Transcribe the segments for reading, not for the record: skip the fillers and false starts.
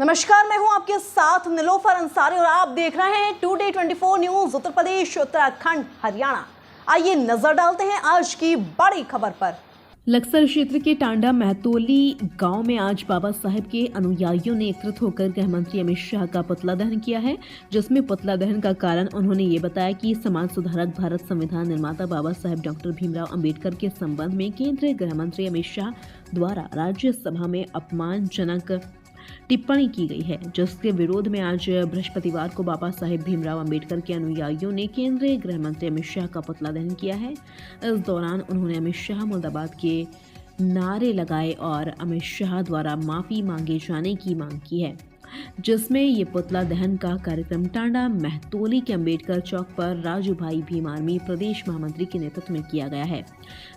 नमस्कार, मैं हूं आपके साथ निलोफर अंसारी और आप देख रहे हैं टुडे 24 न्यूज उत्तर प्रदेश, उत्तराखंड, हरियाणा। आइए नजर डालते हैं आज की बड़ी खबर पर। लक्सर क्षेत्र के टांडा महतोली गांव में आज बाबा साहेब के अनुयायियों ने एकत्रित होकर गृह मंत्री अमित शाह का पुतला दहन किया है, जिसमें पुतला दहन का कारण उन्होंने ये बताया कि समाज सुधारक, भारत संविधान निर्माता बाबा साहेब डॉक्टर भीमराव अंबेडकर के संबंध में केंद्रीय गृह मंत्री अमित शाह द्वारा राज्यसभा में अपमानजनक टिप्पणी की गई है, जिसके विरोध में आज बृहस्पतिवार को बाबा साहेब भीमराव अंबेडकर के अनुयायियों ने केंद्रीय गृह मंत्री अमित शाह का पुतला दहन किया है। इस दौरान उन्होंने अमित शाह मुर्दाबाद के नारे लगाए और अमित शाह द्वारा माफी मांगे जाने की मांग की है, जिसमें ये पुतला दहन का कार्यक्रम टांडा महतोली के अंबेडकर चौक पर राजू भाई भीम आर्मी प्रदेश महामंत्री के नेतृत्व में किया गया है।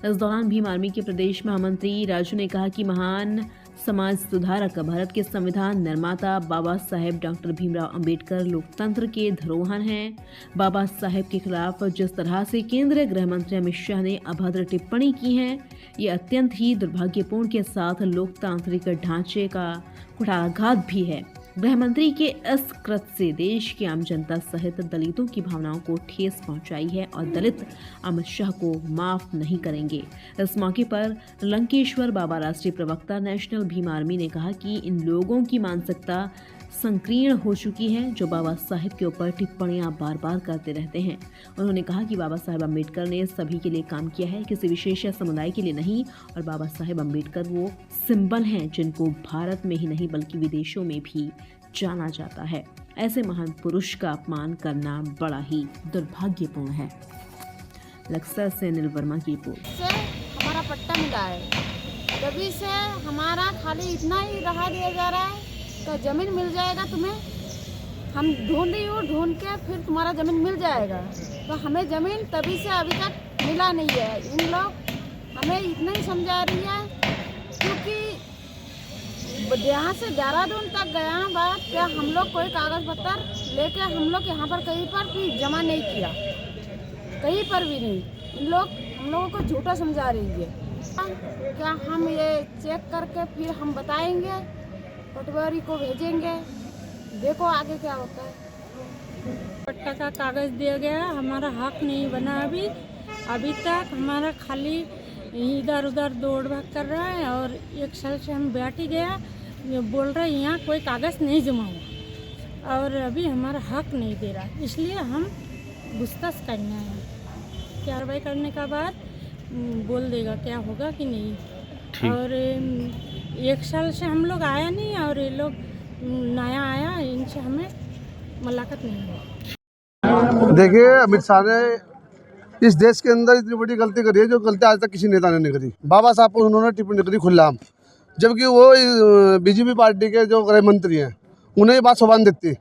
इस दौरान भीम आर्मी के प्रदेश महामंत्री राजू ने कहा कि महान समाज सुधारक, भारत के संविधान निर्माता बाबा साहेब डॉक्टर भीमराव अंबेडकर लोकतंत्र के धरोहर हैं। बाबा साहेब के खिलाफ जिस तरह से केंद्रीय गृह मंत्री अमित शाह ने अभद्र टिप्पणी की है, ये अत्यंत ही दुर्भाग्यपूर्ण के साथ लोकतांत्रिक ढांचे का कुठाराघात भी है। गृह मंत्री के इस कृत्य से देश की आम जनता सहित दलितों की भावनाओं को ठेस पहुंचाई है और दलित अमित शाह को माफ नहीं करेंगे। इस मौके पर लंकेश्वर बाबा राष्ट्रीय प्रवक्ता नेशनल भीम आर्मी ने कहा कि इन लोगों की मानसिकता संकीर्ण हो चुकी है, जो बाबा साहेब के ऊपर टिप्पणियां बार बार करते रहते हैं। उन्होंने कहा कि बाबा साहेब अम्बेडकर ने सभी के लिए काम किया है, किसी विशेष समुदाय के लिए नहीं, और बाबा साहेब अम्बेडकर वो सिंबल हैं जिनको भारत में ही नहीं बल्कि विदेशों में भी जाना जाता है। ऐसे महान पुरुष का अपमान करना बड़ा ही दुर्भाग्यपूर्ण है। लक्सर से अनिल वर्मा की रिपोर्ट। हमारा पट्टा मिला है, तभी से हमारा खाली इतना ही रहा दिया जा रहा है तो ज़मीन मिल जाएगा तुम्हें। हम ढूंढ रही हूँ, ढूंढ के फिर तुम्हारा ज़मीन मिल जाएगा। तो हमें ज़मीन तभी से अभी तक मिला नहीं है। इन लोग हमें इतना ही समझा रही है, क्योंकि यहाँ से देहरादून तक गया बात क्या हम लोग कोई कागज़ पत्र लेके हम लोग यहाँ पर कहीं पर भी जमा नहीं किया, कहीं पर भी नहीं। इन लोग हम लोगों को झूठा समझा रही है। क्या हम ये चेक करके फिर हम बताएंगे, पटवारी को भेजेंगे, देखो आगे क्या होता है। पट्टा का कागज़ दिया गया, हमारा हक नहीं बना अभी तक। हमारा खाली इधर उधर दौड़ भाग कर रहा है और एक साल से हम बैठ गया, बोल रहे हैं यहाँ कोई कागज़ नहीं जमा हुआ और अभी हमारा हक नहीं दे रहा, इसलिए हम पूछताछ करना है। कार्रवाई करने का बाद बोल देगा क्या होगा कि नहीं। और एक साल से हम लोग आया नहीं और ये लोग नया आया, इनसे हमें मुलाकात नहीं हुई। देखिए, अमित शाह ने इस देश के अंदर इतनी बड़ी गलती करी है जो गलती आज तक किसी नेता ने नहीं करी। बाबा साहब को उन्होंने टिप्पणी करी खुलेआम, जबकि वो बीजेपी पार्टी के जो गृह मंत्री हैं उन्हें ये बात शोभा देती,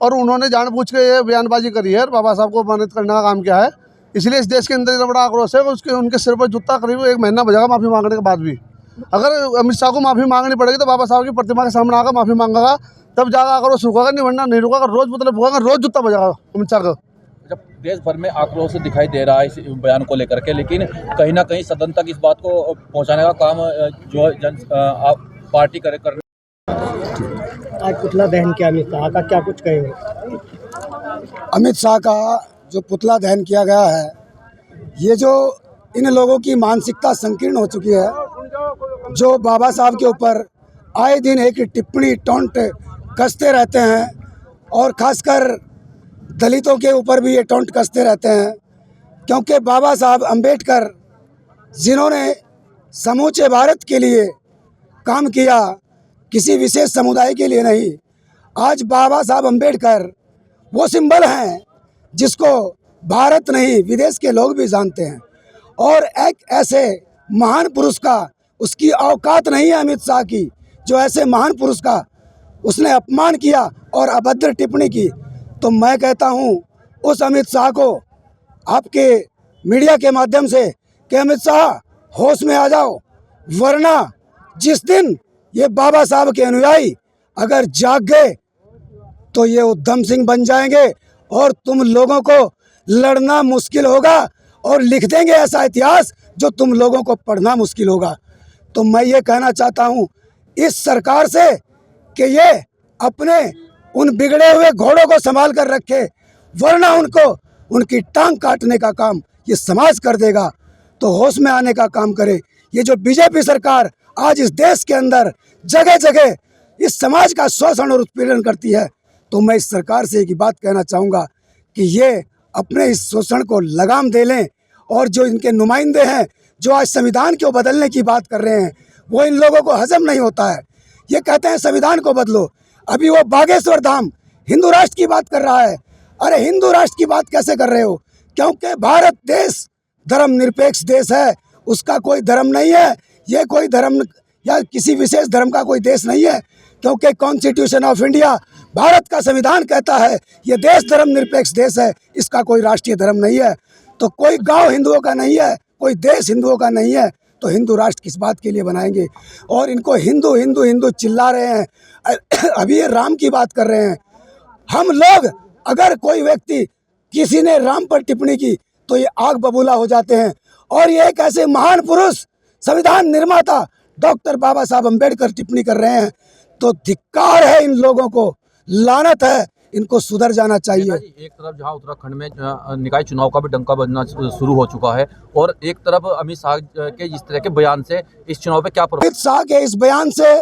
और उन्होंने जानबूझ के ये बयानबाजी करी है। बाबा साहब को अपमानित करने का काम किया है, इसलिए इस देश के अंदर इतना बड़ा आक्रोश है। उसके उनके सिर पर जूता करीब 1 महीना बजेगा माफ़ी मांगने के बाद भी। अगर अमित शाह को माफ़ी मांगनी पड़ेगी तो बाबा साहब की प्रतिमा के सामने आकर माफ़ी मांगेगा, तब जाकर आक्रोश रुकेगा, नहीं वरना नहीं रुकेगा। रोज मतलब होगा, रोज जूता बजेगा अमित शाह का। जब देश भर में आक्रोश दिखाई दे रहा है इस बयान को लेकर के, लेकिन कहीं ना कहीं सदन तक इस बात को पहुंचाने का काम जो पार्टी कर आज पुतला दहन किया अमित शाह का, क्या कुछ कहेंगे? अमित शाह का जो पुतला दहन किया गया है, ये जो इन लोगों की मानसिकता संकीर्ण हो चुकी है, जो बाबा साहब के ऊपर आए दिन एक टिप्पणी टोंट कसते रहते हैं, और खासकर दलितों के ऊपर भी ये टोंट कसते रहते हैं, क्योंकि बाबा साहब अम्बेडकर जिन्होंने समूचे भारत के लिए काम किया, किसी विशेष समुदाय के लिए नहीं। आज बाबा साहब अम्बेडकर वो सिंबल हैं जिसको भारत नहीं विदेश के लोग भी जानते हैं, और एक ऐसे महान पुरुष का उसकी औकात नहीं है अमित शाह की, जो ऐसे महान पुरुष का उसने अपमान किया और अभद्र टिप्पणी की। तो मैं कहता हूं उस अमित शाह को आपके मीडिया के माध्यम से कि अमित शाह होश में आ जाओ, वरना जिस दिन ये बाबा साहब के अनुयायी अगर जाग गए तो ये उधम सिंह बन जाएंगे और तुम लोगों को लड़ना मुश्किल होगा, और लिख देंगे ऐसा इतिहास जो तुम लोगों को पढ़ना मुश्किल होगा। तो मैं ये कहना चाहता हूँ इस सरकार से कि ये अपने उन बिगड़े हुए घोड़ों को संभाल कर रखे, वरना उनको उनकी टांग काटने का काम ये समाज कर देगा। तो होश में आने का काम करे। ये जो बीजेपी सरकार आज इस देश के अंदर जगह जगह इस समाज का शोषण और उत्पीड़न करती है, तो मैं इस सरकार से एक ही बात कहना चाहूँगा कि ये अपने इस शोषण को लगाम दे लें। और जो इनके नुमाइंदे हैं जो आज संविधान को बदलने की बात कर रहे हैं, वो इन लोगों को हजम नहीं होता है। ये कहते हैं संविधान को बदलो, अभी वो बागेश्वर धाम हिंदू राष्ट्र की बात कर रहा है। अरे हिंदू राष्ट्र की बात कैसे कर रहे हो? क्योंकि भारत देश धर्मनिरपेक्ष देश है, उसका कोई धर्म नहीं है, ये कोई धर्म या किसी विशेष धर्म का कोई देश नहीं है। क्योंकि कॉन्स्टिट्यूशन ऑफ इंडिया, भारत का संविधान कहता है ये देश धर्मनिरपेक्ष देश है, इसका कोई राष्ट्रीय धर्म नहीं है। तो कोई गांव हिंदुओं का नहीं है, कोई देश हिंदुओं का नहीं है, तो हिंदू राष्ट्र किस बात के लिए बनाएंगे? और इनको हिंदू हिंदू हिंदू चिल्ला रहे हैं। अभी ये राम की बात कर रहे हैं। हम लोग अगर कोई व्यक्ति किसी ने राम पर टिप्पणी की तो ये आग बबूला हो जाते हैं। और ये एक ऐसे महान पुरुष संविधान निर्माता डॉक्टर बाबा साहब अम्बेडकर टिप्पणी कर रहे हैं, तो धिक्कार है इन लोगों को, लानत है, इनको सुधर जाना चाहिए। एक तरफ जहां उत्तराखंड में निकाय चुनाव का भी डंका बजना शुरू हो चुका है, और एक तरफ अमित शाह के इस तरह के बयान से इस चुनाव पे क्या प्रभाव? अमित शाह के इस बयान से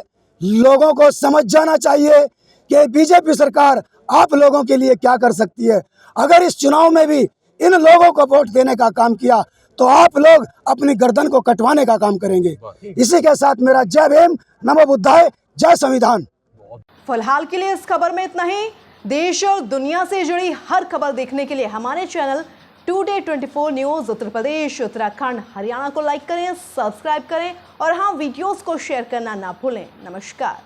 लोगों को समझ जाना चाहिए कि बीजेपी सरकार आप लोगों के लिए क्या कर सकती है। अगर इस चुनाव में भी इन लोगों को वोट देने का काम किया तो आप लोग अपनी गर्दन को कटवाने का काम करेंगे। इसी के साथ मेरा जय भीम, नमो बुद्धाय, जय संविधान। फिलहाल के लिए इस खबर में इतना ही। देश और दुनिया से जुड़ी हर खबर देखने के लिए हमारे channel today 24 news Uttar Pradesh, Uttarakhand, Haryana को लाइक करें, सब्सक्राइब करें और हाँ, वीडियोस को शेयर करना ना भूलें। नमस्कार।